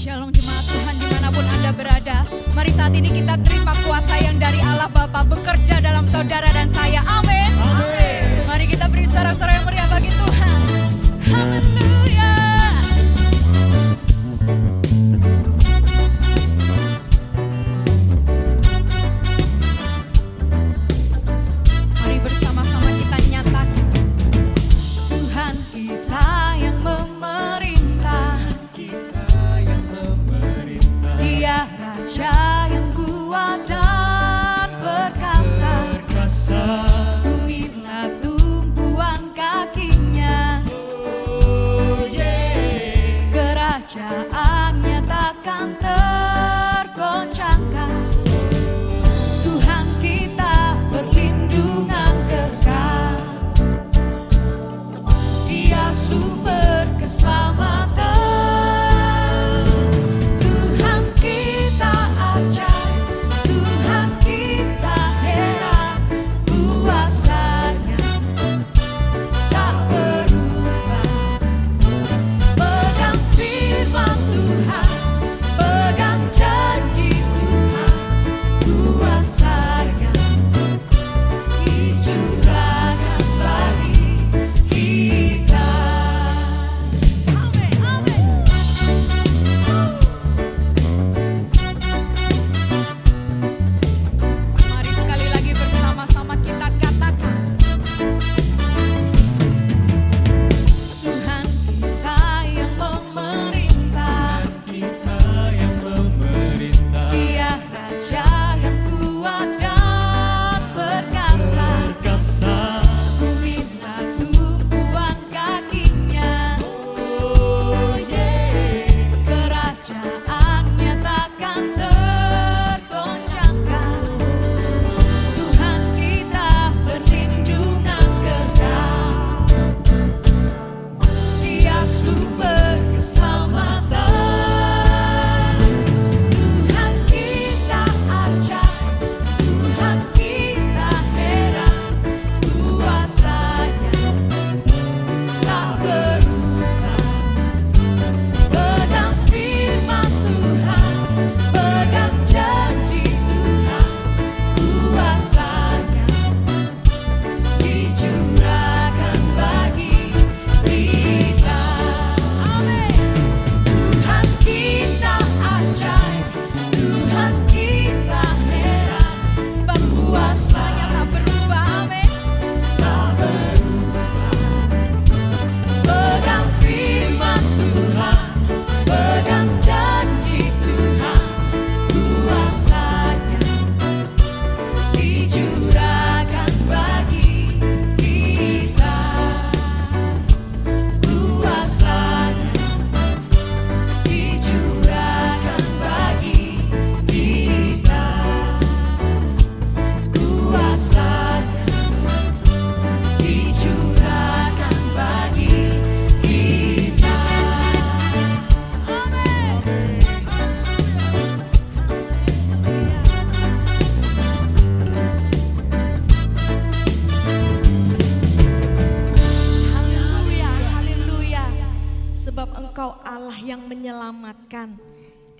Shalom jemaat Tuhan dimanapun Anda berada. Mari saat ini kita terima kuasa yang dari Allah Bapa bekerja dalam saudara dan saya. Amin. Amin. Mari kita beri sorak-sorai yang meriah bagi Tuhan. Haleluya. Mari bersama-sama kita nyatakan Tuhan kita yang memerintah. Dia Raja yang kuat dan perkasa. Bumilah tumpuan kakinya. Kerajaannya takkan tergoncangkan. Tuhan kita perlindungan kekal. Dia sumber keselamatan.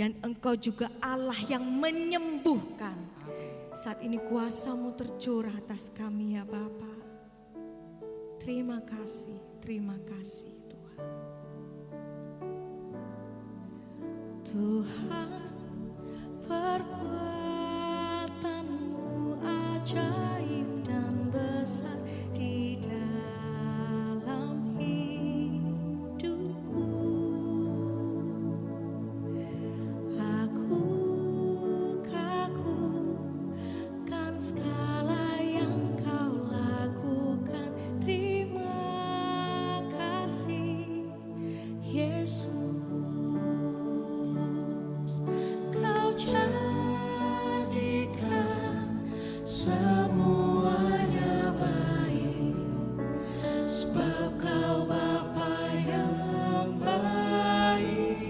Dan Engkau juga Allah yang menyembuhkan. Saat ini kuasa-Mu tercurah atas kami ya Bapa. Terima kasih Tuhan. Tuhan, perbuatan-Mu ajaib dan besar di dalam hidupku. Segala yang Kau lakukan, terima kasih Yesus. Kau jadikan semuanya baik, sebab Kau Bapa yang baik,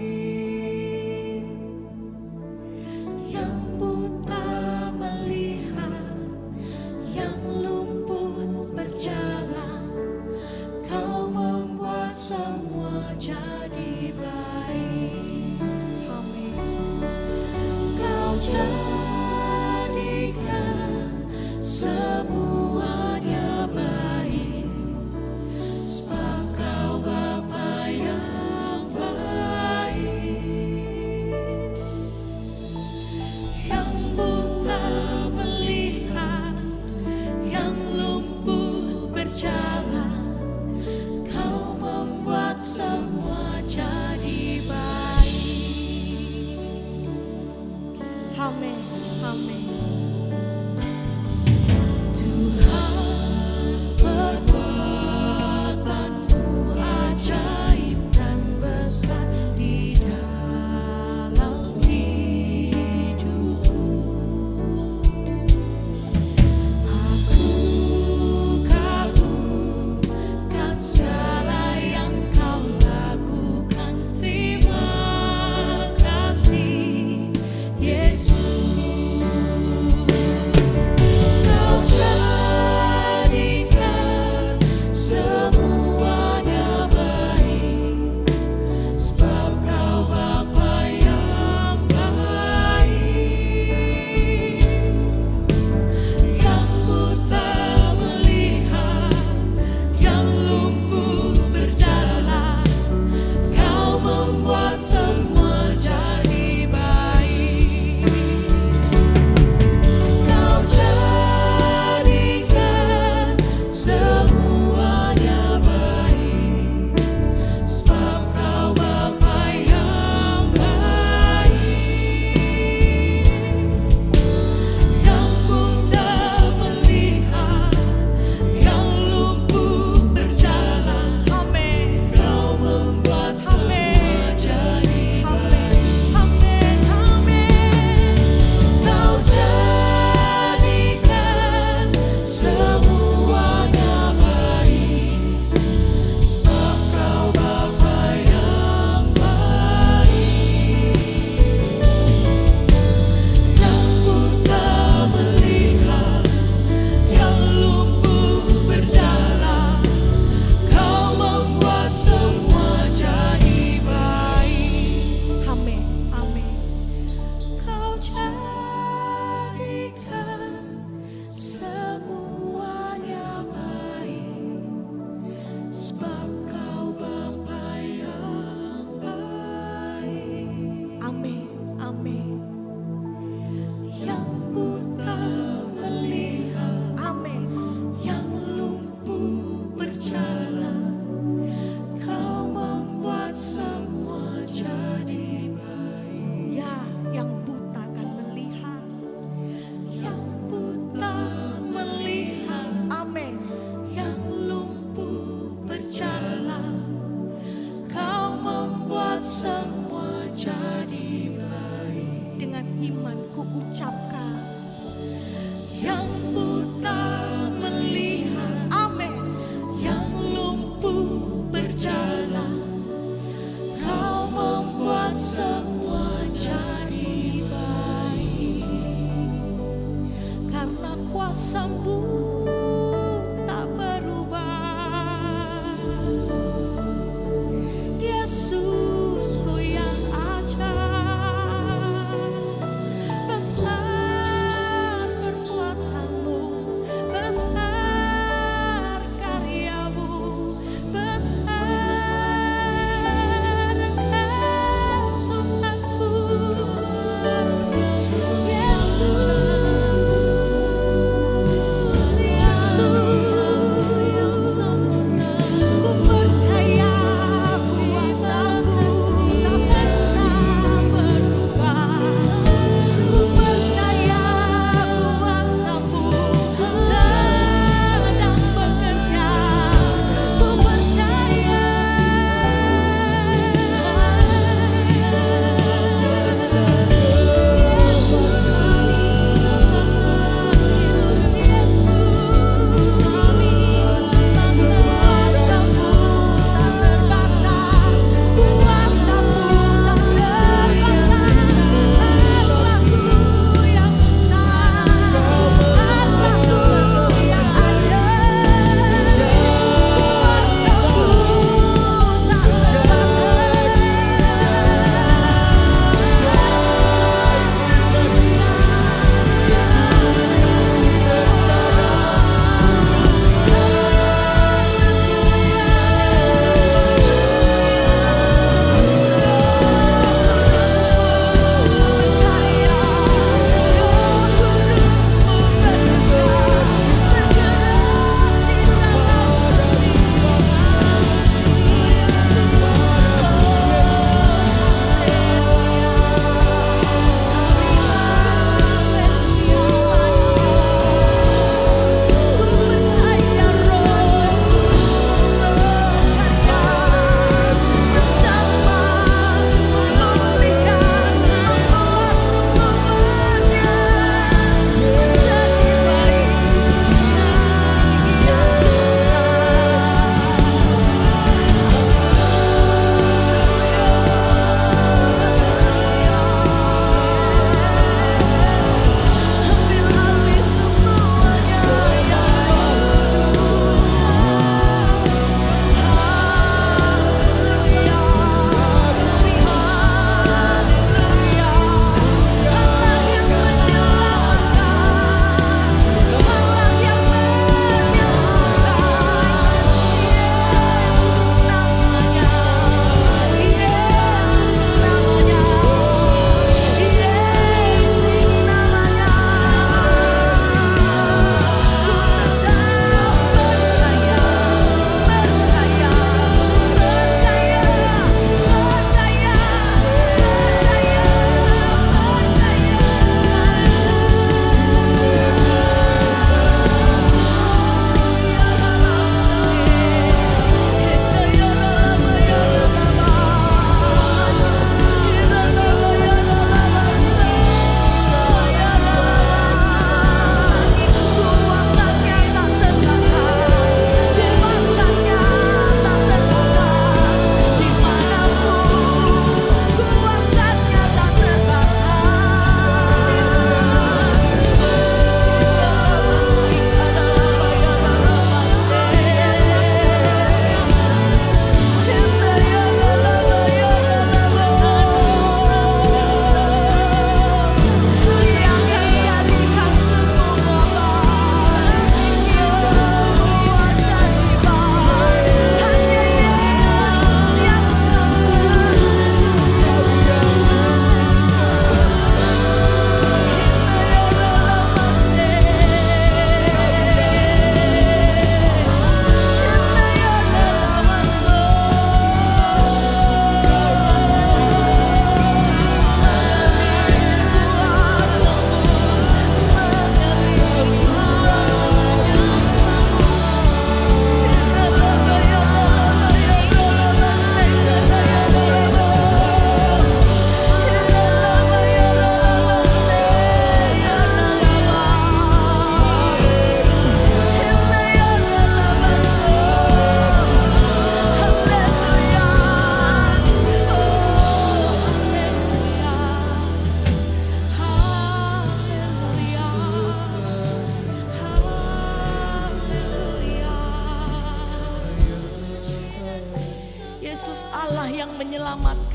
yang buta melihat, yang lumpuh berjalan. Kau membuat semua jadi baik.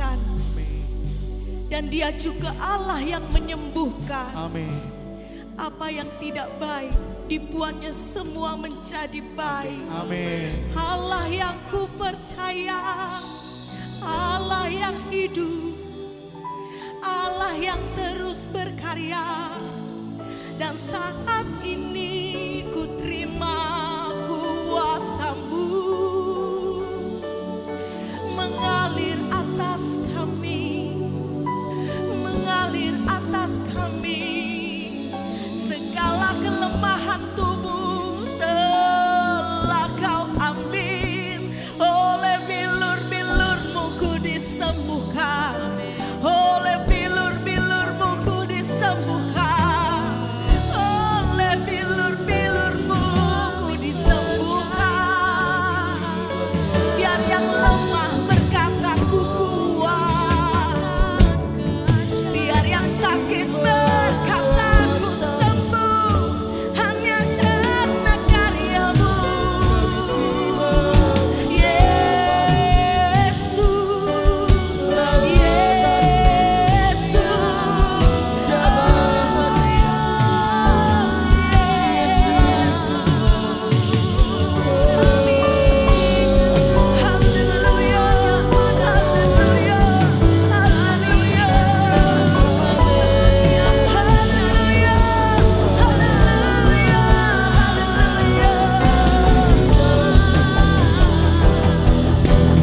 menguatkan. Dan Dia juga Allah yang menyembuhkan. Amin. Apa yang tidak baik dibuatnya semua menjadi baik. Amin. Allah yang ku percaya, Allah yang hidup, Allah yang terus berkarya. Dan saat ini ku terima kuasa-Mu mengalir atas kami, mengalir atas kami. Segala kelemahan tubuh telah Kau ambil, oleh bilur-bilur-Mu ku disembuhkan, oleh bilur-bilur-Mu ku disembuhkan, oleh bilur-bilur-Mu ku disembuhkan. Biar yang lemah berkata ku kuat, biar yang sakit berkata ku sembuh, hanya karena karya-Mu. Yesus,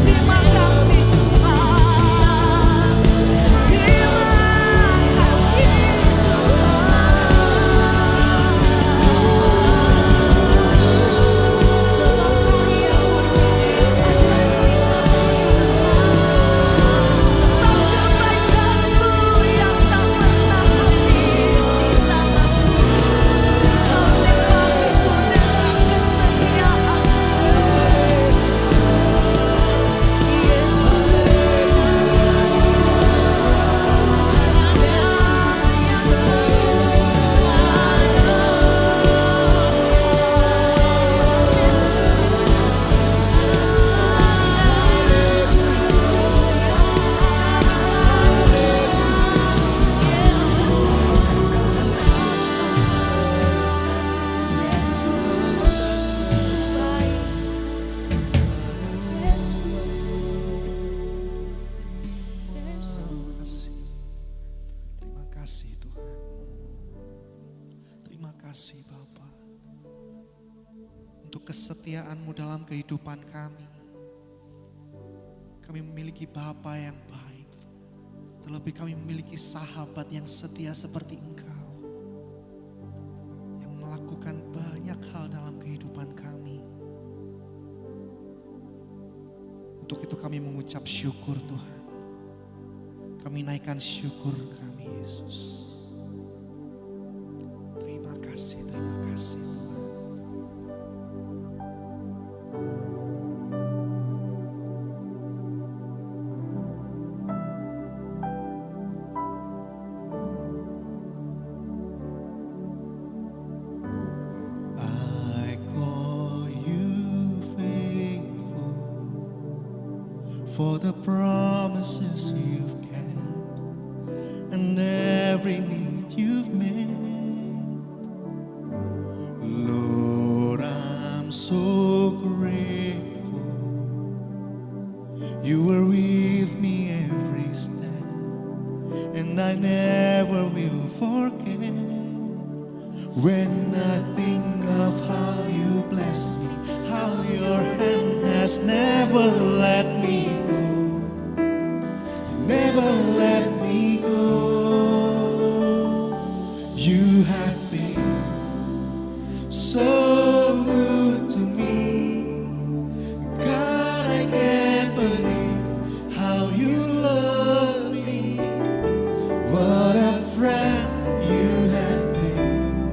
terima kasih Tuhan, terima kasih sebab Dunia sebab kebaikan-Mu yang tak pernah habis di jalanku. Kau lengkapiku dengan kesetiaan-Mu. Terima kasih Tuhan. Terima kasih Bapa untuk kesetiaan-Mu dalam kehidupan kami. Kami memiliki Bapa yang baik. Terlebih kami memiliki sahabat yang setia seperti Engkau, yang melakukan banyak hal dalam kehidupan kami. Untuk itu kami mengucap syukur Tuhan. Kami naikkan syukur kami Yesus. Terima kasih Tuhan. I call you faithful, for the promises you've kept and every need you've met. Lord, I'm so grateful. You were with me every step, and I never will forget. When I think of how you bless me, how your hand has never let me go, never let me go. You have been so good to me. God, I can't believe how you love me. What a friend you have been.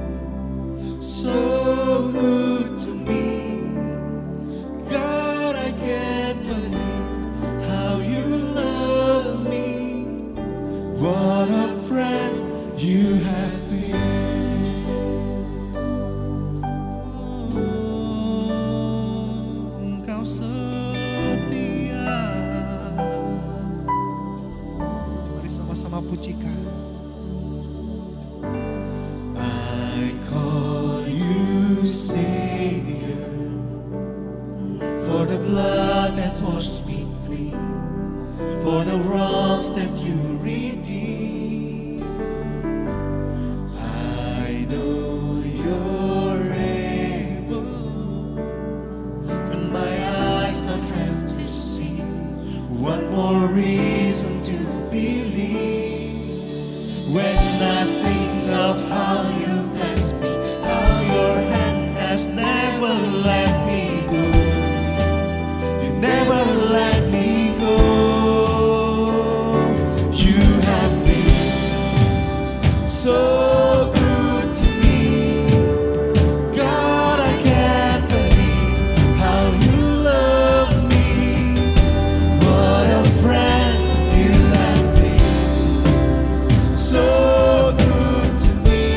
So good to me. God, I can't believe how you love me. What a friend you have been. sama-sama pujikan. I call you Savior, for the blood that washed me clean, for the wrongs that you redeemed. I know you're able, and my eyes don't have to see. One more reason to believe. When I think of how you bless me, how your hand has never let me go. You never let me go. You have been so good to me. God, I can't believe how you love me. What a friend you have been. So good to me.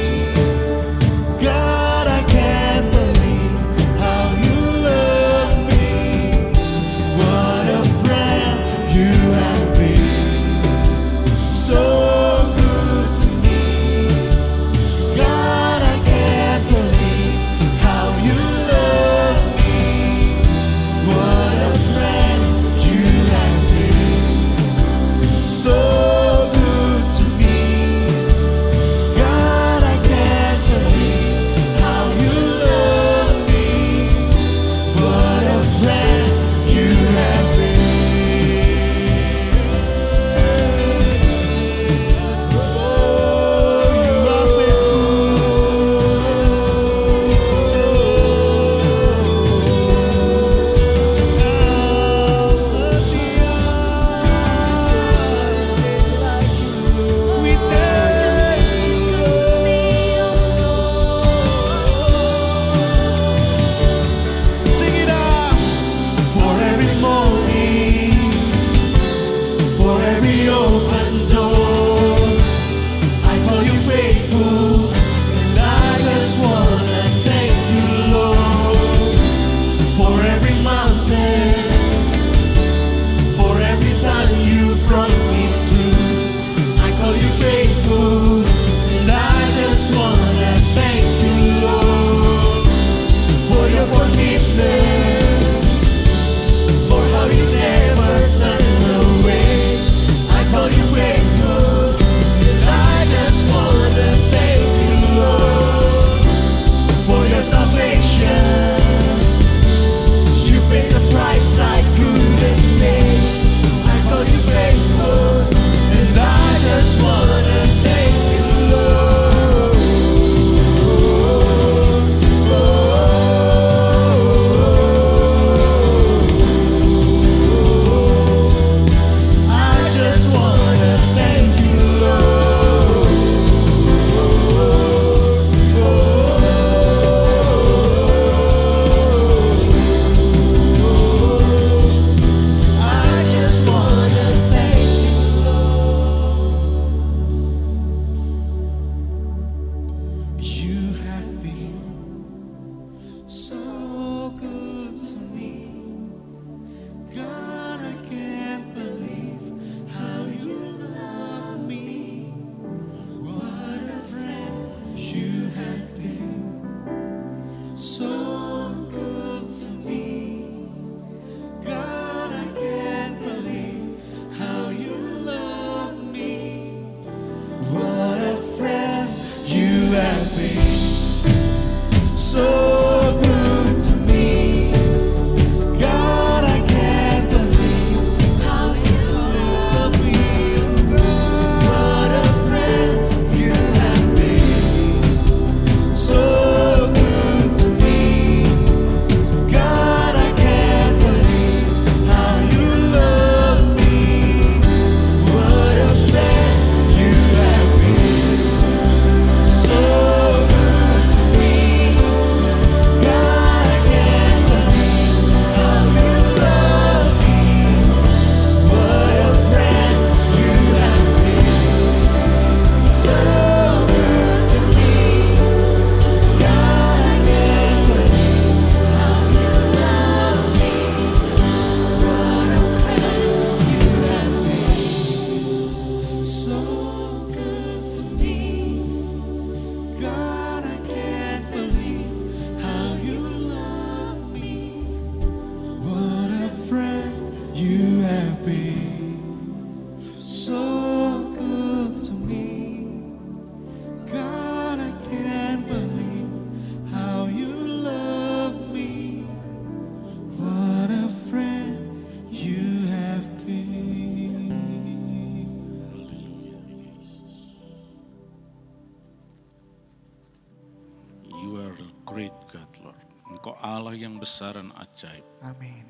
great God, Lord. Engkau Allah yang besar dan ajaib. Amin.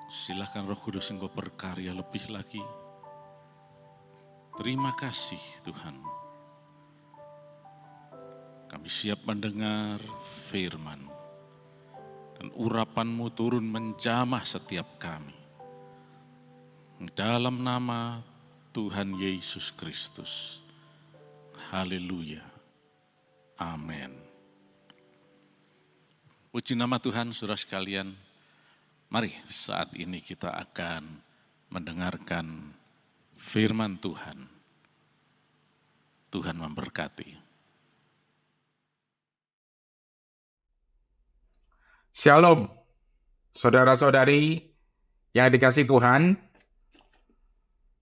Silahkan Roh Kudus Engkau berkarya lebih lagi. Terima kasih Tuhan. Kami siap mendengar firman. Dan urapan-Mu turun menjamah setiap kami. Dalam nama Tuhan Yesus Kristus. Haleluya. Amin. Puji nama Tuhan, saudara sekalian. Mari saat ini kita akan mendengarkan firman Tuhan. Tuhan memberkati. Shalom, saudara-saudari yang dikasih Tuhan,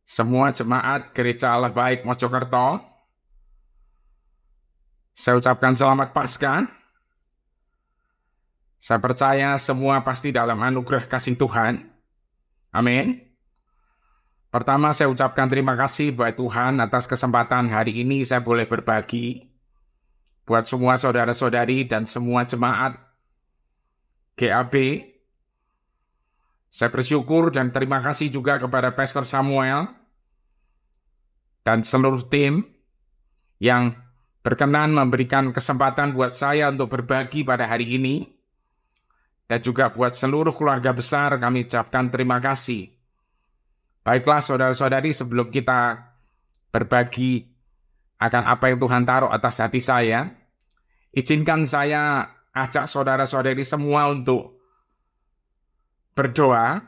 semua jemaat Gereja Allah Baik Mojokerto, saya ucapkan selamat Paskah. Saya percaya semua pasti dalam anugerah kasih Tuhan. Amin. Pertama saya ucapkan terima kasih buat Tuhan atas kesempatan hari ini saya boleh berbagi buat semua saudara-saudari dan semua jemaat GAB. Saya bersyukur dan terima kasih juga kepada Pastor Samuel dan seluruh tim yang berkenan memberikan kesempatan buat saya untuk berbagi pada hari ini. Dan juga buat seluruh keluarga besar kami ucapkan terima kasih. Baiklah saudara-saudari, sebelum kita berbagi akan apa yang Tuhan taruh atas hati saya, izinkan saya ajak saudara-saudari semua untuk berdoa,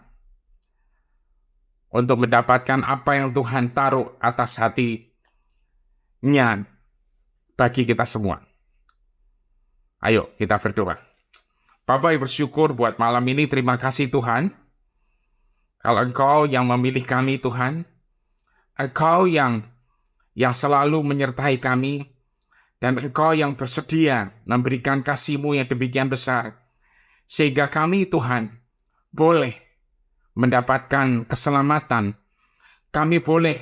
untuk mendapatkan apa yang Tuhan taruh atas hatinya bagi kita semua. Ayo kita berdoa. Bapak bersyukur buat malam ini, terima kasih Tuhan. Kalau Engkau yang memilih kami Tuhan, Engkau yang selalu menyertai kami, dan Engkau yang bersedia memberikan kasih-Mu yang demikian besar, sehingga kami Tuhan boleh mendapatkan keselamatan, kami boleh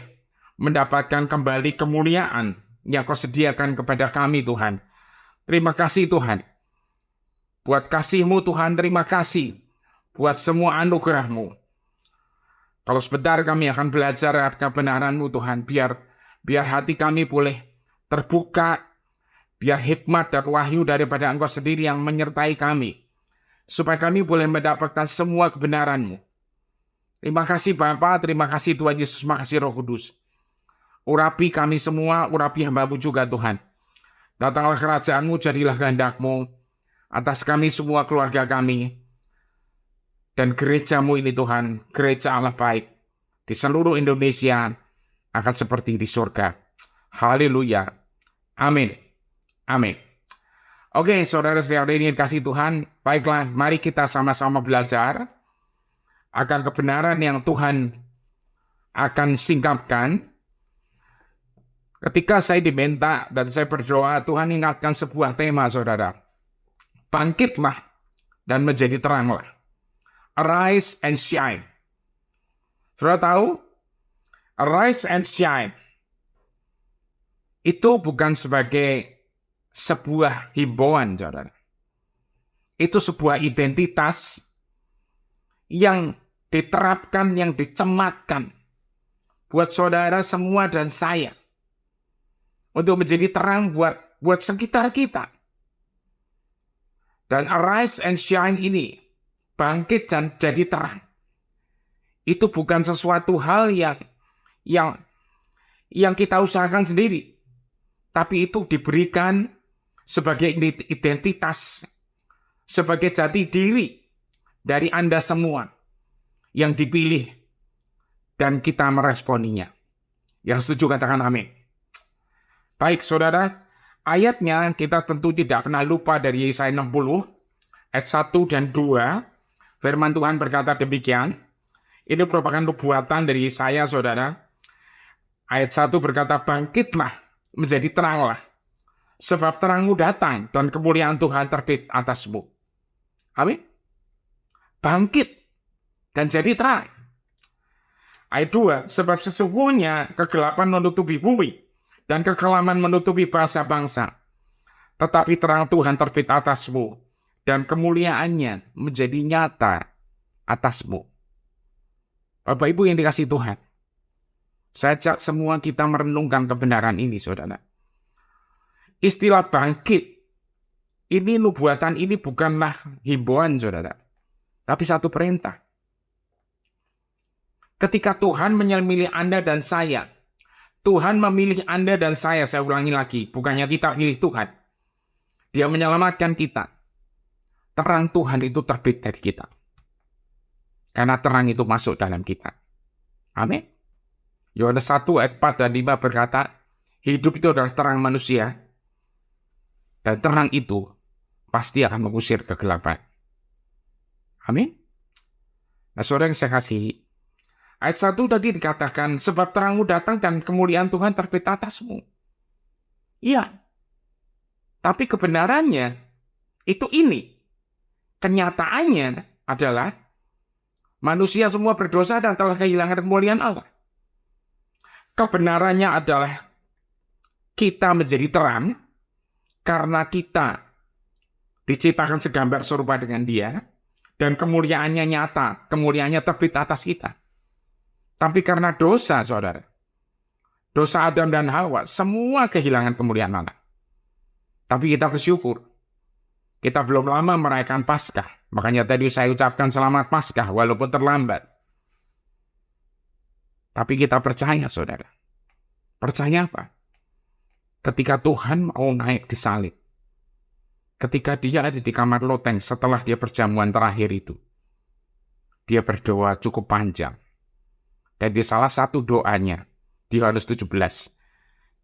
mendapatkan kembali kemuliaan yang Kau sediakan kepada kami Tuhan. Terima kasih Tuhan. Buat kasih-Mu Tuhan, terima kasih. Buat semua anugerah-Mu. Kalau sebentar kami akan belajar kebenaran-Mu Tuhan. Biar hati kami boleh terbuka. Biar hikmat dan wahyu daripada Engkau sendiri yang menyertai kami. Supaya kami boleh mendapatkan semua kebenaran-Mu. Terima kasih Bapa, terima kasih Tuhan Yesus, terima kasih Roh Kudus. Urapi kami semua, urapi hamba-Mu juga Tuhan. Datanglah kerajaan-Mu, jadilah kehendak-Mu atas kami semua, keluarga kami, dan gereja-Mu ini Tuhan, gereja Allah Baik, di seluruh Indonesia, akan seperti di surga. Haleluya. Amin. Amin. Oke, saudara-saudari ini kasih Tuhan, baiklah, mari kita sama-sama belajar akan kebenaran yang Tuhan akan singkapkan. Ketika saya diminta dan saya berdoa, Tuhan ingatkan sebuah tema, saudara. Bangkitlah dan menjadi teranglah. Arise and shine. Saudara tahu? Arise and shine. Itu bukan sebagai sebuah himbauan, saudara. Itu sebuah identitas yang diterapkan, yang dicematkan buat saudara semua dan saya. Untuk menjadi terang buat sekitar kita. Dan arise and shine ini, bangkit dan jadi terang. Itu bukan sesuatu hal yang kita usahakan sendiri. Tapi itu diberikan sebagai identitas, sebagai jati diri dari Anda semua yang dipilih dan kita meresponinya. Yang setuju katakan amin. Baik saudara, ayatnya kita tentu tidak pernah lupa dari Yesaya 60, ayat 1 dan 2. Firman Tuhan berkata demikian. Ini merupakan nubuatan dari Yesaya, saudara. Ayat 1 berkata, bangkitlah, menjadi teranglah. Sebab terangmu datang dan kemuliaan Tuhan terbit atasmu. Amin. Bangkit dan jadi terang. Ayat 2, sebab sesungguhnya kegelapan menutupi bumi dan kekelaman menutupi bangsa-bangsa. tetapi terang Tuhan terbit atasmu, dan kemuliaannya menjadi nyata atasmu. Bapak Ibu yang dikasihi Tuhan, saya ajak semua kita merenungkan kebenaran ini, saudara. Istilah bangkit, ini nubuatan ini bukanlah himbauan, saudara, tapi satu perintah. Ketika Tuhan memilih Anda dan saya, Tuhan memilih Anda dan saya ulangi lagi, bukannya kita pilih Tuhan. Dia menyelamatkan kita. Terang Tuhan itu terbit dari kita. Karena terang itu masuk dalam kita. Amin. Yohanes 1 ayat 4 dan 5 berkata, hidup itu adalah terang manusia, dan terang itu pasti akan mengusir kegelapan. Amin. Nah, saudara yang saya kasihi, ayat 1 tadi dikatakan, sebab terangmu datang dan kemuliaan Tuhan terbit atasmu. Iya. Tapi kebenarannya, itu ini. Kenyataannya adalah, manusia semua berdosa dan telah kehilangan kemuliaan Allah. Kebenarannya adalah, kita menjadi terang, karena kita diciptakan segambar serupa dengan Dia, dan kemuliaannya nyata, kemuliaannya terbit atas kita. Tapi karena dosa, saudara, dosa Adam dan Hawa, semua kehilangan kemuliaan Allah. Tapi kita bersyukur, kita belum lama merayakan Paskah. Makanya tadi saya ucapkan selamat Paskah, walaupun terlambat. Tapi kita percaya, saudara. Percaya apa? Ketika Tuhan mau naik di salib, ketika dia ada di kamar loteng setelah dia perjamuan terakhir itu, dia berdoa cukup panjang. Dan di salah satu doanya, di Yohanes 17,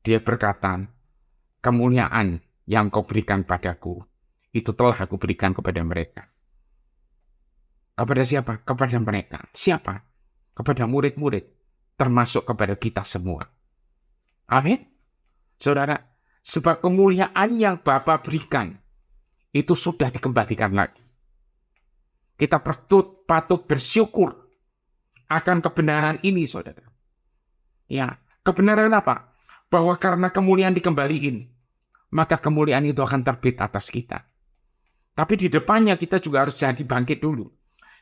dia berkata, kemuliaan yang kau berikan padaku, itu telah aku berikan kepada mereka. Kepada siapa? Kepada mereka. Siapa? Kepada murid-murid, termasuk kepada kita semua. Amin. Saudara, sebab kemuliaan yang Bapa berikan, itu sudah dikembalikan lagi. Kita patut bersyukur akan kebenaran ini, saudara. Ya, kebenaran apa? Bahwa karena kemuliaan dikembaliin, maka kemuliaan itu akan terbit atas kita. Tapi di depannya kita juga harus jadi bangkit dulu.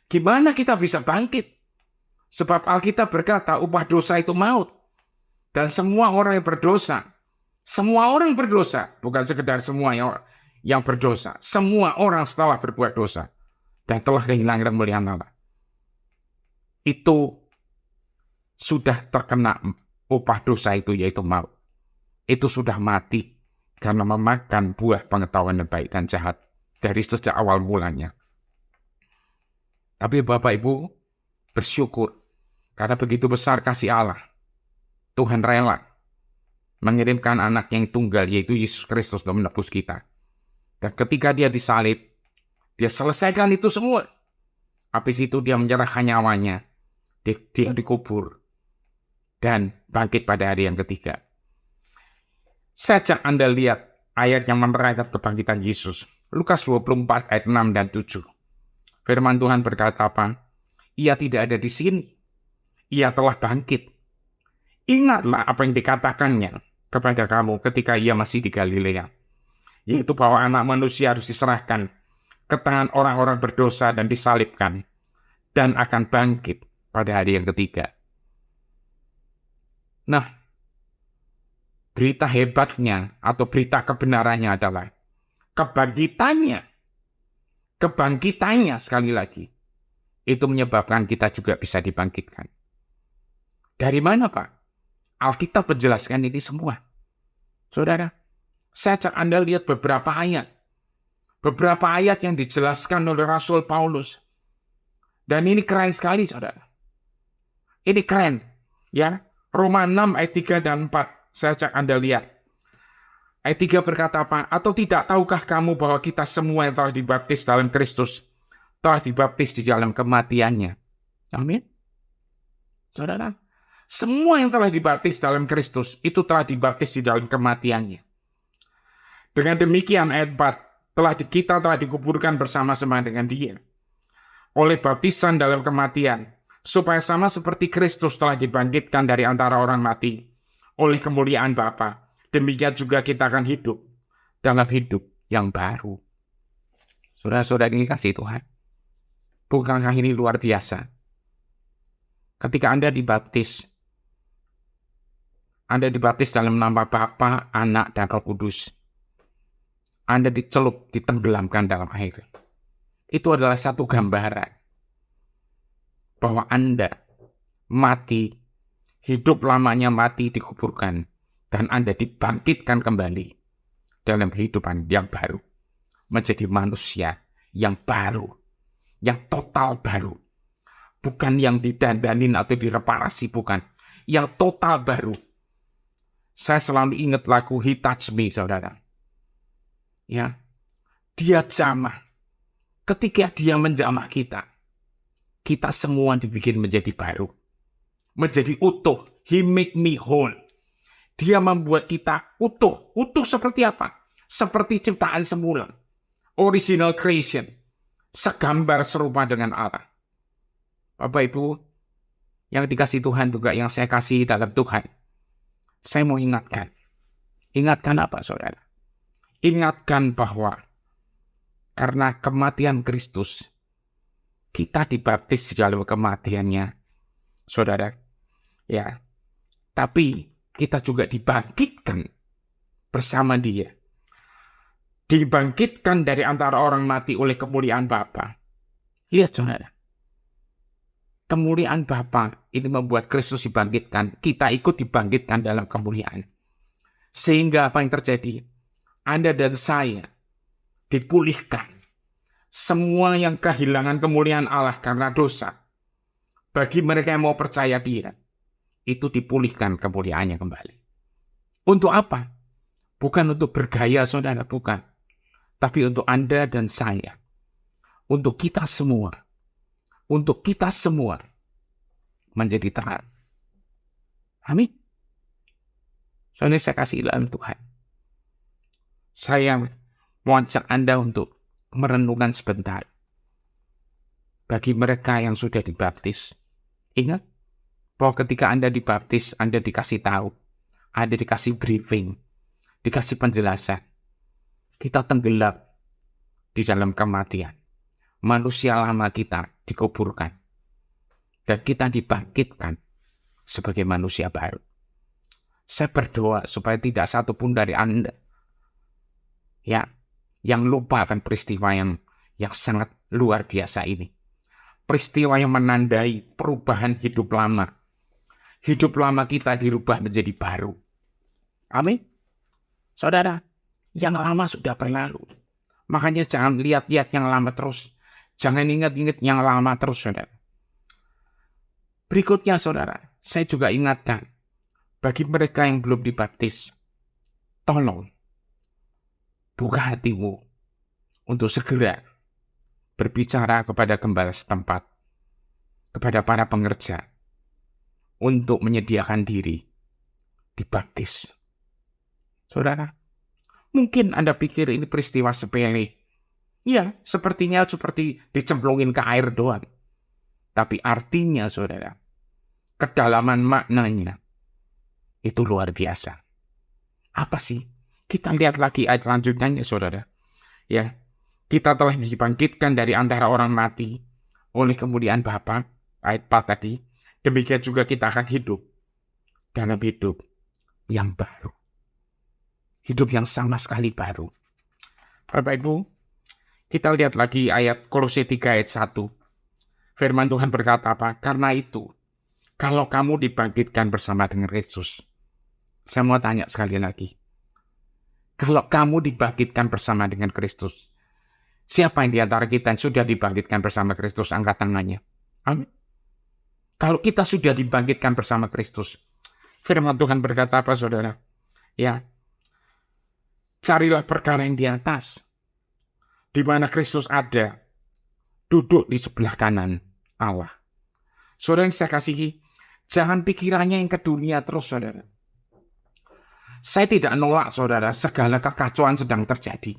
Gimana kita bisa bangkit? Sebab Alkitab berkata, upah dosa itu maut. Dan semua orang yang berdosa, bukan sekedar semua yang berdosa, semua orang setelah berbuat dosa, dan telah kehilangan kemuliaan Allah, itu sudah terkena upah dosa itu, yaitu maut. Itu sudah mati karena memakan buah pengetahuan yang baik dan jahat dari sejak awal mulanya. Tapi Bapak Ibu bersyukur karena begitu besar kasih Allah. Tuhan rela mengirimkan anak yang tunggal, yaitu Yesus Kristus, untuk menebus kita. Dan ketika dia disalib, dia selesaikan itu semua. Habis itu dia menyerahkan nyawanya. Dia dikubur. Dan bangkit pada hari yang ketiga. Saya ajak Anda lihat ayat yang menerangkan kebangkitan Yesus. Lukas 24 ayat 6 dan 7. Firman Tuhan berkata apa? Ia tidak ada di sini. Ia telah bangkit. Ingatlah apa yang dikatakannya kepada kamu ketika ia masih di Galilea. Yaitu bahwa anak manusia harus diserahkan ke tangan orang-orang berdosa dan disalibkan. Dan akan bangkit pada hari yang ketiga. Nah, berita hebatnya atau berita kebenarannya adalah kebangkitannya sekali lagi, itu menyebabkan kita juga bisa dibangkitkan. Dari mana, Pak? Alkitab menjelaskan ini semua. Saudara, saya ajak Anda lihat beberapa ayat. Beberapa ayat yang dijelaskan oleh Rasul Paulus. Dan ini keren sekali, saudara. Ini keren. Ya, Roma 6 ayat 3 dan 4. Saya ajak Anda lihat. Ayat 3 berkata apa? Atau tidak tahukah kamu bahwa kita semua yang telah dibaptis dalam Kristus telah dibaptis di dalam kematiannya? Amin. Saudara, semua yang telah dibaptis dalam Kristus itu telah dibaptis di dalam kematiannya. Dengan demikian ayat 4, kita telah dikuburkan bersama-sama dengan Dia oleh baptisan dalam kematian, supaya sama seperti Kristus telah dibangkitkan dari antara orang mati oleh kemuliaan Bapa, demikian juga kita akan hidup dalam hidup yang baru. Saudara-saudara ini kasih Tuhan. Bukankah ini luar biasa? Ketika Anda dibaptis dalam nama Bapa, Anak, dan Roh Kudus. Anda dicelup, ditenggelamkan dalam air. Itu adalah satu gambaran bahwa Anda mati, hidup lamanya mati, dikuburkan, dan Anda dibangkitkan kembali dalam kehidupan yang baru. Menjadi manusia yang baru, yang total baru. Bukan yang didandanin atau direparasi, bukan. Yang total baru. Saya selalu ingat lagu He Touch Me, saudara. Ya, dia jamah. Ketika dia menjamah kita semua dibikin menjadi baru. Menjadi utuh. He make me whole. Dia membuat kita utuh. Utuh seperti apa? Seperti ciptaan semula. Original creation. Segambar serupa dengan Allah. Bapak Ibu, yang dikasih Tuhan juga, yang saya kasih dalam Tuhan. Saya mau ingatkan. Ingatkan apa, saudara? Ingatkan bahwa karena kematian Kristus, kita dibaptis di dalam kematiannya, saudara. Ya, tapi kita juga dibangkitkan bersama Dia. Dibangkitkan dari antara orang mati oleh kemuliaan Bapa. Lihat, saudara. Kemuliaan Bapa ini membuat Kristus dibangkitkan. Kita ikut dibangkitkan dalam kemuliaan. Sehingga apa yang terjadi? Anda dan saya dipulihkan. Semua yang kehilangan kemuliaan Allah karena dosa. Bagi mereka yang mau percaya Dia, itu dipulihkan kemuliaannya kembali. Untuk apa? Bukan untuk bergaya, saudara, bukan. Tapi untuk Anda dan saya. Untuk kita semua. Untuk kita semua menjadi terang. Amin. Soalnya saya kasih dalam Tuhan. Saya mau ajak Anda untuk merenungkan sebentar. Bagi mereka yang sudah dibaptis, ingat bahwa ketika Anda dibaptis, Anda dikasih tahu, Anda dikasih briefing, dikasih penjelasan. Kita tenggelam di dalam kematian. Manusia lama kita dikuburkan. Dan kita dibangkitkan sebagai manusia baru. Saya berdoa supaya tidak satu pun dari Anda yang lupa akan peristiwa yang sangat luar biasa ini. Peristiwa yang menandai perubahan hidup lama. Hidup lama kita dirubah menjadi baru. Amin. Saudara, yang lama sudah berlalu. Makanya jangan lihat-lihat yang lama terus. Jangan ingat-ingat yang lama terus, saudara. Berikutnya, saudara, saya juga ingatkan. Bagi mereka yang belum dibaptis, tolong buka hatimu untuk segera berbicara kepada gembala setempat, kepada para pengerja, untuk menyediakan diri dibaptis. Saudara, mungkin Anda pikir ini peristiwa sepele. Ya, sepertinya seperti dicemplungin ke air doang. Tapi artinya, saudara, kedalaman maknanya itu luar biasa. Apa sih? Kita lihat lagi ayat lanjutannya, saudara. Ya, kita telah dibangkitkan dari antara orang mati oleh kemuliaan Bapa, ayat 4 tadi. Demikian juga kita akan hidup dalam hidup yang baru. Hidup yang sama sekali baru. Bapak Ibu, kita lihat lagi ayat Kolose 3 ayat 1. Firman Tuhan berkata apa? Karena itu, kalau kamu dibangkitkan bersama dengan Kristus. Saya mau tanya sekali lagi. Kalau kamu dibangkitkan bersama dengan Kristus, siapa yang di antara kita yang sudah dibangkitkan bersama Kristus? Angkat tangannya. Amin. Kalau kita sudah dibangkitkan bersama Kristus, firman Tuhan berkata apa, saudara? Ya, carilah perkara yang di atas, di mana Kristus ada, duduk di sebelah kanan Allah. Saudara yang saya kasihi, jangan pikirannya yang ke dunia terus, saudara. Saya tidak nolak, saudara, segala kekacauan sedang terjadi.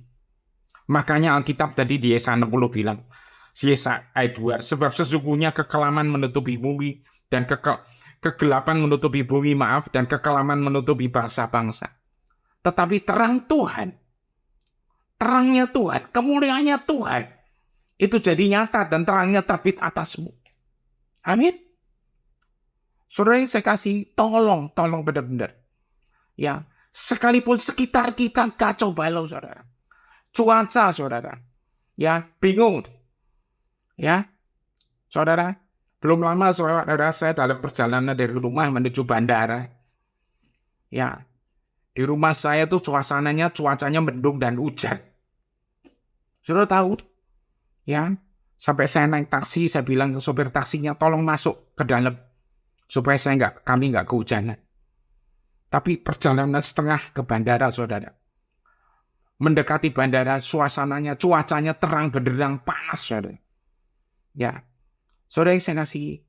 Makanya Alkitab tadi di Yesaya 60 bilang, Yesaya ayat 2, sebab sesungguhnya kekelaman menutupi bumi, dan kegelapan menutupi bumi, dan kekelaman menutupi bangsa-bangsa. Tetapi terang Tuhan terangnya Tuhan, kemuliaannya Tuhan, itu jadi nyata dan terangnya terbit atasmu. Amin. Saudara yang saya kasih, tolong benar-benar. Ya, sekalipun sekitar kita kacau balau, saudara. Cuaca, saudara. Ya, bingung. Ya, saudara. Belum lama, saudara, saya dalam perjalanan dari rumah menuju bandara. Ya, di rumah saya tuh cuacanya mendung dan hujan. Saudara tahu? Ya, sampai saya naik taksi, saya bilang ke sopir taksinya, tolong masuk ke dalam. Supaya kami nggak kehujanan. Tapi perjalanan setengah ke bandara, saudara. Mendekati bandara, cuacanya terang benderang, panas, saudara. Ya, saudara yang saya kasih,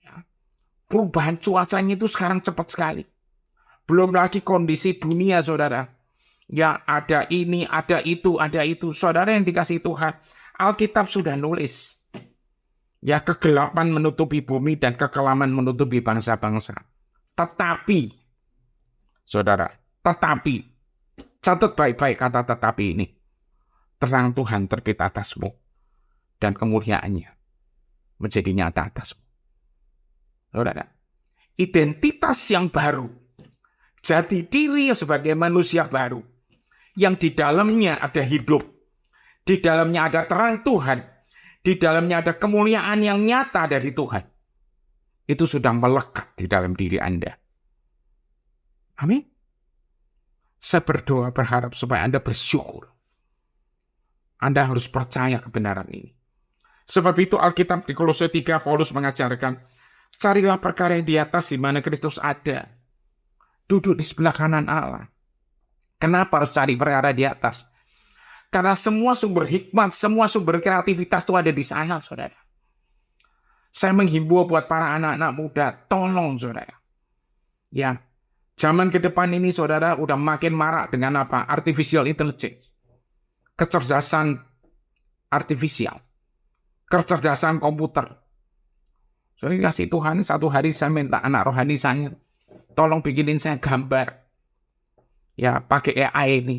ya, perubahan cuacanya itu sekarang cepat sekali. Belum lagi kondisi dunia, saudara. Ya, ada ini, ada itu. Saudara yang dikasih Tuhan, Alkitab sudah nulis. Ya, kegelapan menutupi bumi dan kekelaman menutupi bangsa-bangsa. Tetapi, saudara, catat baik-baik kata tetapi ini. Terang Tuhan terbit atasmu dan kemuliaannya menjadi nyata atasmu. Saudara, identitas yang baru, jati diri sebagai manusia baru, yang di dalamnya ada hidup, di dalamnya ada terang Tuhan, di dalamnya ada kemuliaan yang nyata dari Tuhan. Itu sudah melekat di dalam diri Anda. Amin. Saya berdoa berharap supaya Anda bersyukur. Anda harus percaya kebenaran ini. Sebab itu Alkitab di Kolose 3 Paulus mengajarkan, carilah perkara yang di atas di mana Kristus ada. Duduk di sebelah kanan Allah. Kenapa harus cari perkara di atas? Karena semua sumber hikmat, semua sumber kreativitas itu ada di sana, saudara. Saya menghimbau buat para anak-anak muda, tolong, saudara. Ya, zaman ke depan ini, saudara, udah makin marak dengan apa? Artificial intelligence. Kecerdasan artifisial. Kecerdasan komputer. Saya kasih Tuhan, satu hari saya minta anak rohani saya, tolong bikinin saya gambar. Ya, pakai AI ini.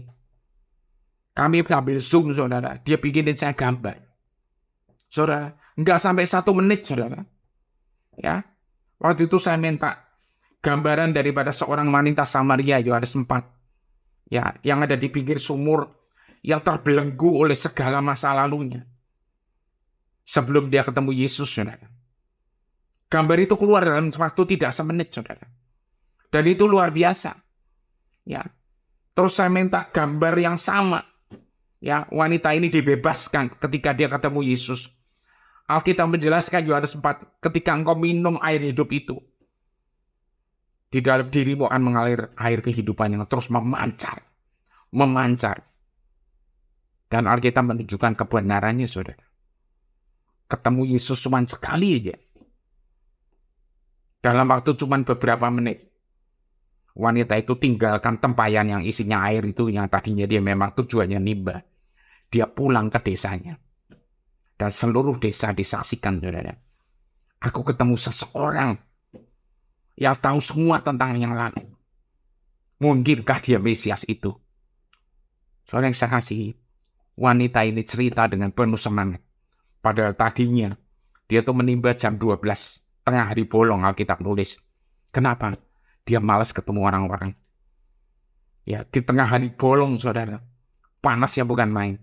Kami ambil Zoom, saudara. Dia bikinin saya gambar. Saudara, nggak sampai 1 menit, saudara. Ya, waktu itu saya minta gambaran daripada seorang wanita Samaria, Yohanes 4. Ya, yang ada di pinggir sumur, yang terbelenggu oleh segala masa lalunya. Sebelum dia ketemu Yesus, saudara. Gambar itu keluar dalam waktu tidak semenit, saudara. Dan itu luar biasa. Ya. Terus saya minta gambar yang sama. Ya, wanita ini dibebaskan ketika dia ketemu Yesus. Alkitab menjelaskan Yohanes 4, ketika engkau minum air hidup itu, di dalam dirimu akan mengalir air kehidupan yang terus memancar. Dan Alkitab menunjukkan kebenarannya, saudara. Ketemu Yesus cuma sekali aja. Dalam waktu cuma beberapa menit. Wanita itu tinggalkan tempayan yang isinya air itu, yang tadinya dia memang tujuannya nimba. Dia pulang ke desanya. Dan seluruh desa disaksikan, saudara. Aku ketemu seseorang yang tahu semua tentang yang lalu. Mungkinkah dia Mesias itu? Saudara yang saya kasih, wanita ini cerita dengan penuh semangat. Padahal tadinya dia tuh menimba jam 12, tengah hari bolong, Alkitab nulis. Kenapa? Dia malas ketemu orang-orang. Ya, di tengah hari bolong, saudara. Panasnya bukan main.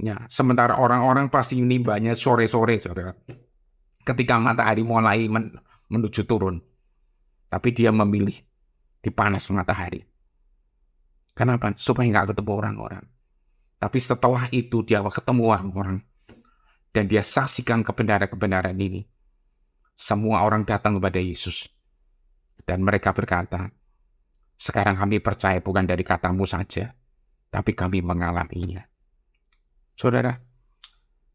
Ya, sementara orang-orang pasti nimbanya sore-sore, saudara. Ketika matahari mulai menuju turun. Tapi dia memilih di panas matahari. Kenapa? Supaya nggak ketemu orang-orang. Tapi setelah itu dia ketemu orang-orang. Dan dia saksikan kebenaran-kebenaran ini. Semua orang datang kepada Yesus. Dan mereka berkata, sekarang kami percaya bukan dari katamu saja, tapi kami mengalaminya. Saudara,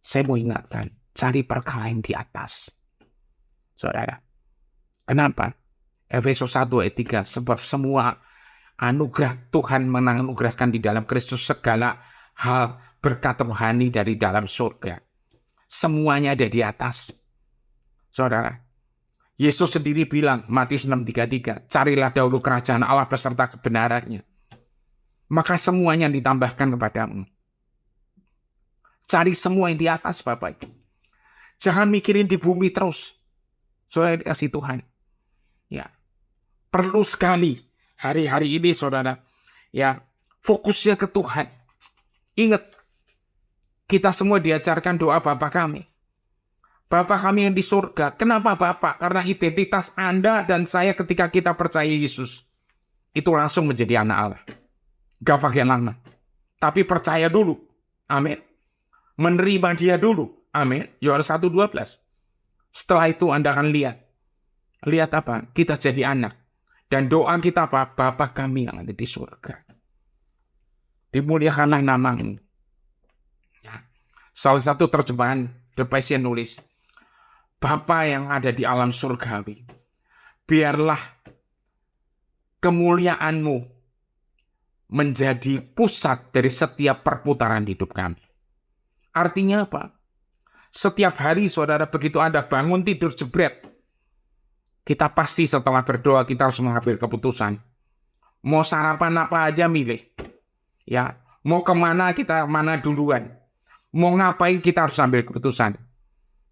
saya mau ingatkan, cari perkara yang di atas. Saudara, kenapa? Efesus 1 ayat 3, sebab semua anugerah Tuhan menganugerahkan di dalam Kristus segala hal berkat rohani dari dalam surga. Semuanya ada di atas. Saudara, Yesus sendiri bilang, Matius 6:33, carilah dahulu kerajaan Allah beserta kebenarannya. maka semuanya ditambahkan kepadamu. Cari semua yang di atas, Bapak. Jangan mikirin di bumi terus. Saudara dikasih Tuhan. Ya, perlu sekali hari-hari ini, saudara, ya, fokusnya ke Tuhan. Ingat, kita semua diajarkan doa Bapa kami. Bapa kami yang di surga. Kenapa Bapa? Karena identitas Anda dan saya ketika kita percaya Yesus, itu langsung menjadi anak Allah. Gak pakai lama. Tapi percaya dulu. Amin. Menerima dia dulu. Amin. Yohanes 1:12. Setelah itu Anda akan lihat. Lihat apa? Kita jadi anak. Dan doa kita apa? Bapa kami yang ada di surga. Dimuliakanlah namamu. Ya. Salah satu terjemahan The Passion nulis, Bapa yang ada di alam surgawi, biarlah kemuliaanmu menjadi pusat dari setiap perputaran hidup kami. Artinya apa? Setiap hari saudara begitu Anda bangun tidur jebret, kita pasti setelah berdoa kita harus mengambil keputusan. Mau sarapan apa aja milih. Ya, mau kemana kita mana duluan. Mau ngapain kita harus ambil keputusan.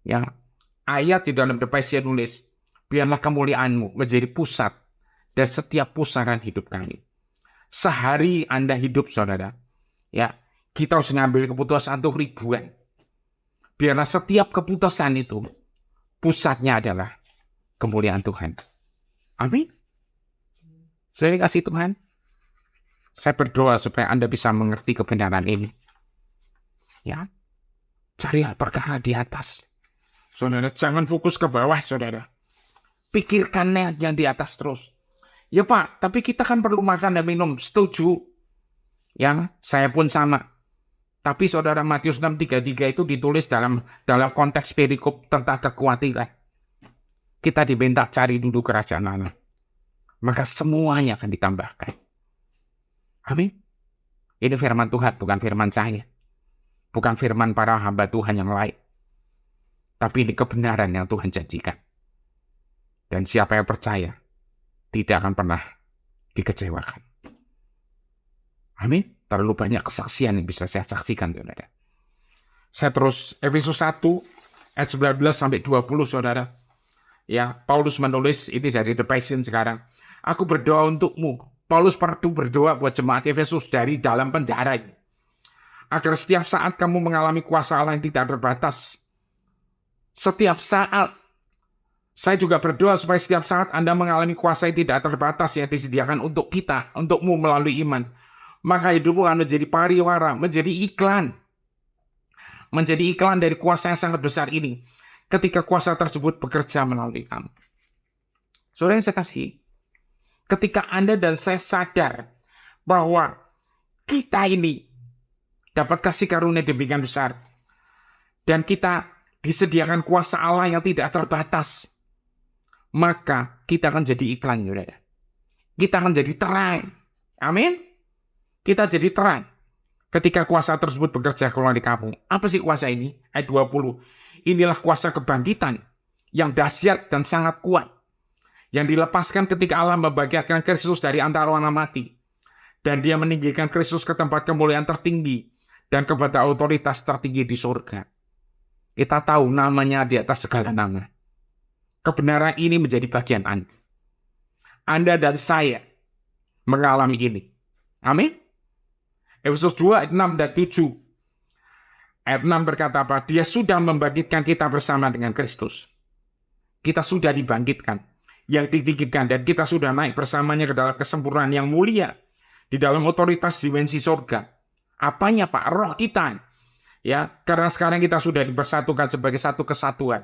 Ya, ayat di dalam The Passion nulis, biarlah kemuliaanmu menjadi pusat dari setiap pusaran hidup kami. Sehari Anda hidup, saudara, ya, kita harus mengambil keputusan untuk ribuan. Biarlah setiap keputusan itu pusatnya adalah kemuliaan Tuhan. Amin. Saya kasih Tuhan. Saya berdoa supaya Anda bisa mengerti kebenaran ini. Ya, carilah perkara di atas. Saudara, jangan fokus ke bawah, saudara. Pikirkannya yang di atas terus. Ya Pak, tapi kita kan perlu makan dan minum. Setuju. Ya, saya pun sama. Tapi saudara, Matius 6:33 itu ditulis dalam konteks perikop tentang kekhawatiran. Kita diminta cari dulu kerajaan Allah. Maka semuanya akan ditambahkan. Amin. Ini firman Tuhan, bukan firman saya. Bukan firman para hamba Tuhan yang lain. Tapi ini kebenaran yang Tuhan janjikan. Dan siapa yang percaya, tidak akan pernah dikecewakan. Amin. Terlalu banyak kesaksian yang bisa saya saksikan, saudara. Saya terus, Efesus 1, ayat 19-20, saudara. Ya, Paulus menulis, ini dari The Passion sekarang. Aku berdoa untukmu. Paulus perlu berdoa buat jemaat Efesus dari dalam penjara ini. Agar setiap saat kamu mengalami kuasa Allah yang tidak terbatas. Setiap saat. Saya juga berdoa supaya setiap saat Anda mengalami kuasa yang tidak terbatas yang disediakan untuk kita, untukmu melalui iman. Maka hidupmu akan menjadi pariwara, menjadi iklan. Menjadi iklan dari kuasa yang sangat besar ini. Ketika kuasa tersebut bekerja melalui kamu. Saudara yang saya kasih, ketika Anda dan saya sadar bahwa kita ini dapat kasih karunia demikian besar. Dan kita disediakan kuasa Allah yang tidak terbatas. Maka kita akan jadi iklan, saudara. Kita akan jadi terang. Amin. Kita jadi terang. Ketika kuasa tersebut bekerja keluar di kamu. Apa sih kuasa ini? Ayat 20. Inilah kuasa kebangkitan yang dahsyat dan sangat kuat. Yang dilepaskan ketika Allah membangkitkan Kristus dari antara orang mati. Dan dia meninggikan Kristus ke tempat kemuliaan tertinggi. Dan kepada otoritas tertinggi di surga. Kita tahu namanya di atas segala nama. Kebenaran ini menjadi bagian Anda. Anda dan saya mengalami ini. Amin. Efesus 2 ayat 6 dan 7. Ayat 6 berkata apa? Dia sudah membangkitkan kita bersama dengan Kristus. Kita sudah dibangkitkan. Yang ditinggikan. Dan kita sudah naik bersamanya ke dalam kesempurnaan yang mulia. Di dalam otoritas dimensi surga. Apanya Pak? Roh kita. Ya, karena sekarang kita sudah dipersatukan sebagai satu kesatuan.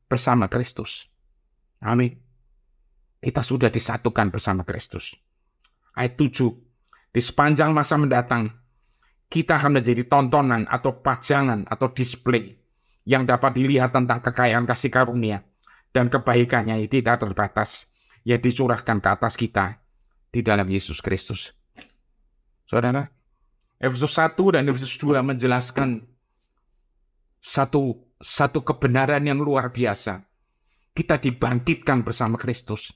Bersama Kristus. Amin. Kita sudah disatukan bersama Kristus. Ayat 7. Di sepanjang masa mendatang, kita akan menjadi tontonan atau pajangan atau display yang dapat dilihat tentang kekayaan kasih karunia dan kebaikannya yang tidak terbatas yang dicurahkan ke atas kita di dalam Yesus Kristus. Saudara, Efesus 1 dan Efesus 2 menjelaskan satu kebenaran yang luar biasa. Kita dibangkitkan bersama Kristus.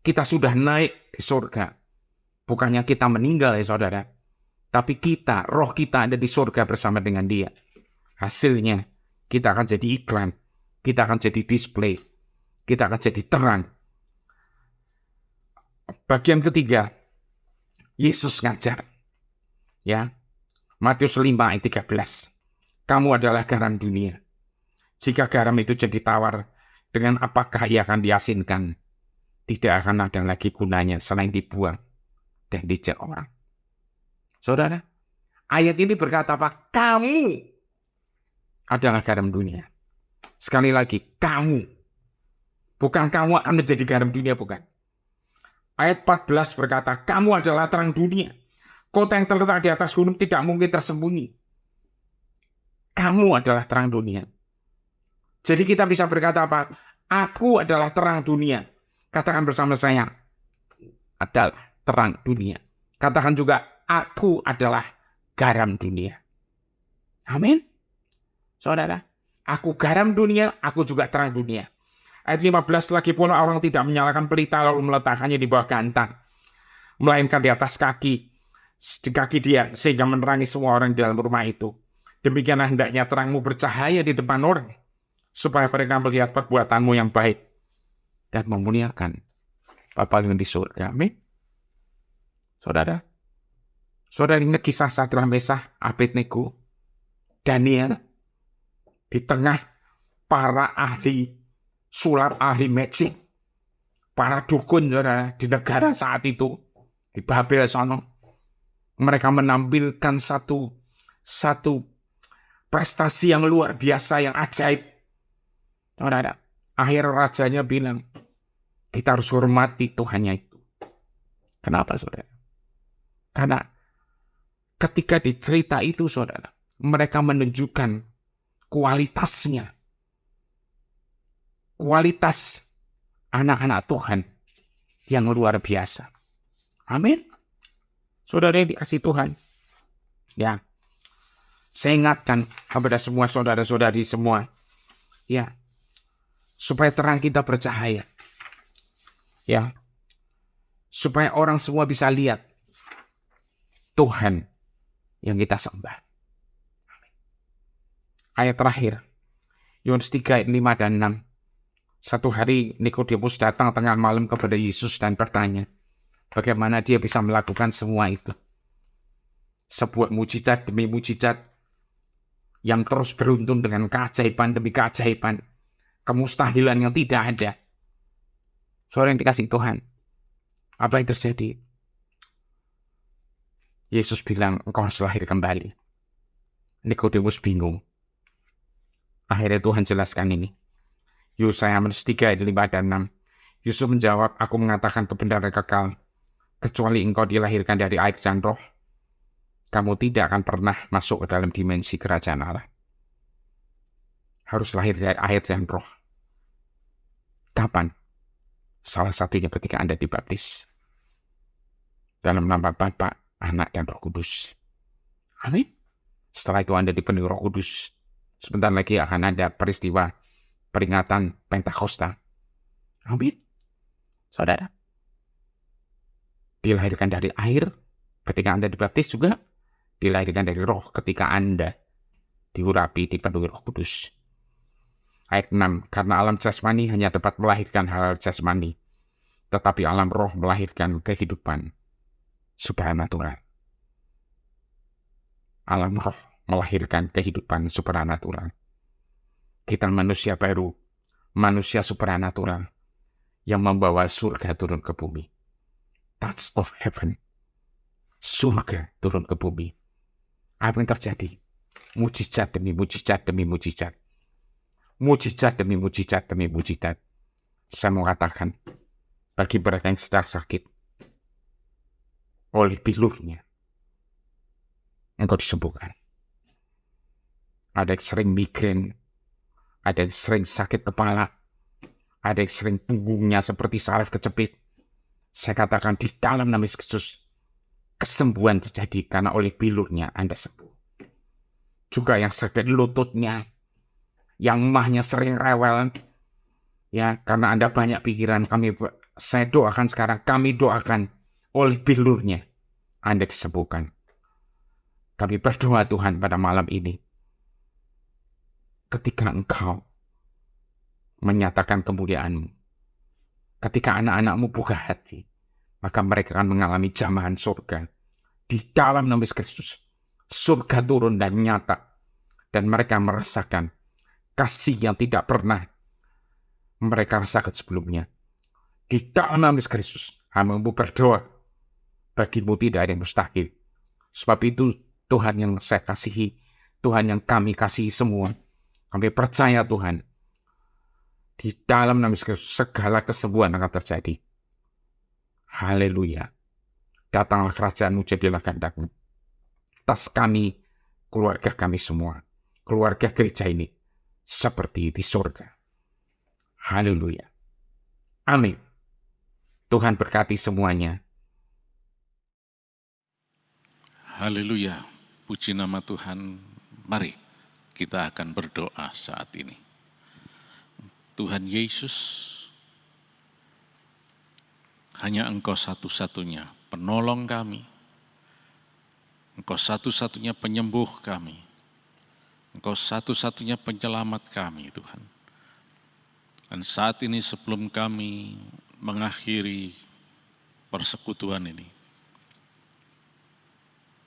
Kita sudah naik di surga. Bukannya kita meninggal ya saudara. Tapi kita, roh kita ada di surga bersama dengan dia. Hasilnya, kita akan jadi iklan. Kita akan jadi display. Kita akan jadi terang. Bagian ketiga, Yesus ngajar. Ya, Matius 5 ayat 13. Kamu adalah garam dunia. Jika garam itu jadi tawar, dengan apakah ia akan diasinkan? Tidak akan ada lagi gunanya selain dibuang dan dicek orang. Saudara, ayat ini berkata apa? Kamu adalah garam dunia. Sekali lagi, kamu. Bukan kamu akan menjadi garam dunia, bukan. Ayat 14 berkata, kamu adalah terang dunia. Kota yang terletak di atas gunung tidak mungkin tersembunyi. Kamu adalah terang dunia. Jadi kita bisa berkata apa? Aku adalah terang dunia. Katakan bersama saya, adalah terang dunia. Katakan juga, aku adalah garam dunia. Amin. Saudara, aku garam dunia, aku juga terang dunia. Ayat 15, lagi pula orang tidak menyalakan pelita lalu meletakkannya di bawah gantang, melainkan di atas kaki dia, sehingga menerangi semua orang di dalam rumah itu. Demikianlah hendaknya terangmu bercahaya di depan orang, supaya mereka melihat perbuatanmu yang baik dan memuliakan Bapa yang di surga. Amin. Saudara ingat kisah Sadrak, Mesakh, Abednego, Daniel di tengah para ahli sulap, ahli magic, para dukun, saudara, di negara saat itu, di Babel sana. Mereka menampilkan satu prestasi yang luar biasa, yang ajaib. Saudara, akhir rajanya bilang, kita harus hormati Tuhannya itu. Kenapa, saudara? Karena ketika di cerita itu, saudara, mereka menunjukkan kualitasnya. Kualitas anak-anak Tuhan yang luar biasa. Amin. Saudara yang dikasih Tuhan. Ya. Saya ingatkan kepada semua saudara-saudari semua. Ya. Supaya terang kita bercahaya. Ya. Supaya orang semua bisa lihat Tuhan yang kita sembah. Ayat terakhir. Yohanes 3 ayat 5 dan 6. Satu hari Nikodemus datang tengah malam kepada Yesus dan bertanya, bagaimana dia bisa melakukan semua itu? Sebuah mujizat demi mujizat yang terus beruntun dengan keajaiban demi keajaiban, kemustahilan yang tidak ada. Saudara yang dikasih Tuhan, apa yang terjadi? Yesus bilang, engkau harus lahir kembali. Nikodemus bingung. Akhirnya Tuhan jelaskan ini. Yesaya 3 ayat 5 dan 6. Yesus menjawab, aku mengatakan kebenaran kekal. Kecuali engkau dilahirkan dari air dan roh, kamu tidak akan pernah masuk ke dalam dimensi kerajaan Allah. Harus lahir dari air dan roh. Kapan? Salah satunya ketika Anda dibaptis. Dalam nama Bapa, Anak, dan Roh Kudus. Amin. Setelah itu Anda dipenuhi Roh Kudus. Sebentar lagi akan ada peristiwa peringatan Pentakosta. Amin. Saudara, dilahirkan dari air ketika Anda dibaptis, juga dilahirkan dari roh ketika Anda diurapi, dipenuhi Roh Kudus. Ayat 6, karena alam jasmani hanya dapat melahirkan hal jasmani, tetapi alam roh melahirkan kehidupan supranatural. Alam roh melahirkan kehidupan supranatural. Kita manusia baru, manusia supranatural yang membawa surga turun ke bumi. Touch of heaven. Surga turun ke bumi. Apa yang terjadi? Mujizat demi mujizat demi mujizat. Mujizat demi mujizat demi mujizat. Saya mau katakan, bagi mereka yang sedang sakit, oleh bilurnya, engkau disembuhkan. Ada yang sering migrain, ada yang sering sakit kepala, ada yang sering punggungnya seperti saraf kejepit. Saya katakan di dalam nama Yesus, kesembuhan terjadi karena oleh bilurnya Anda sembuh. Juga yang sakit lututnya, yang mahnya sering rewel, ya karena Anda banyak pikiran, saya doakan sekarang, kami doakan oleh bilurnya Anda disembuhkan. Kami berdoa Tuhan pada malam ini, ketika Engkau menyatakan kemuliaan-Mu, ketika anak-anak-Mu buka hati, maka mereka akan mengalami jamahan surga. Di dalam nama Yesus Kristus, surga turun dan nyata, dan mereka merasakan kasih yang tidak pernah mereka rasakan sebelumnya. Di dalam nama Yesus Kristus, hamba-Mu berdoa, bagi-Mu tidak ada yang mustahil. Sebab itu Tuhan yang saya kasihi, Tuhan yang kami kasihi semua, kami percaya Tuhan, di dalam nama Yesus Kristus segala kesembuhan akan terjadi. Haleluya. Datanglah kerajaan-Mu, jadilah kehendak-Mu atas kami, keluarga kami semua, keluarga gereja ini, seperti di surga. Haleluya. Amin. Tuhan berkati semuanya. Haleluya, puji nama Tuhan. Mari kita akan berdoa saat ini. Tuhan Yesus, hanya Engkau satu-satunya penolong kami. Engkau satu-satunya penyembuh kami. Engkau satu-satunya penyelamat kami, Tuhan. Dan saat ini sebelum kami mengakhiri persekutuan ini,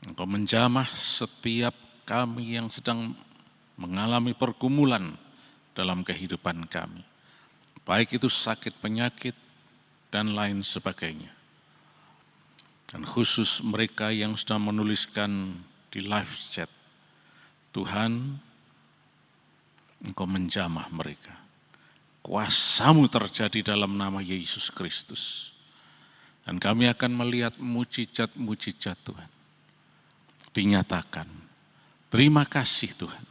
Engkau menjamah setiap kami yang sedang mengalami pergumulan dalam kehidupan kami. Baik itu sakit penyakit dan lain sebagainya. Dan khusus mereka yang sudah menuliskan di live chat, Tuhan, Engkau menjamah mereka. Kuasa-Mu terjadi dalam nama Yesus Kristus. Dan kami akan melihat mujizat-mujizat Tuhan dinyatakan. Terima kasih Tuhan.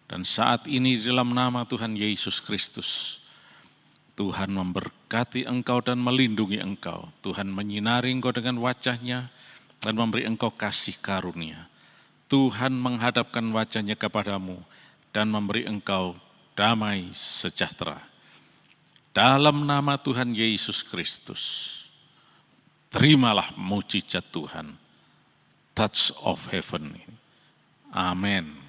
Dan saat ini dalam nama Tuhan Yesus Kristus, Tuhan memberkati engkau dan melindungi engkau. Tuhan menyinari engkau dengan wajah-Nya dan memberi engkau kasih karunia. Tuhan menghadapkan wajah-Nya kepadamu dan memberi engkau damai sejahtera. Dalam nama Tuhan Yesus Kristus, terimalah mujizat Tuhan, touch of heaven. Amin.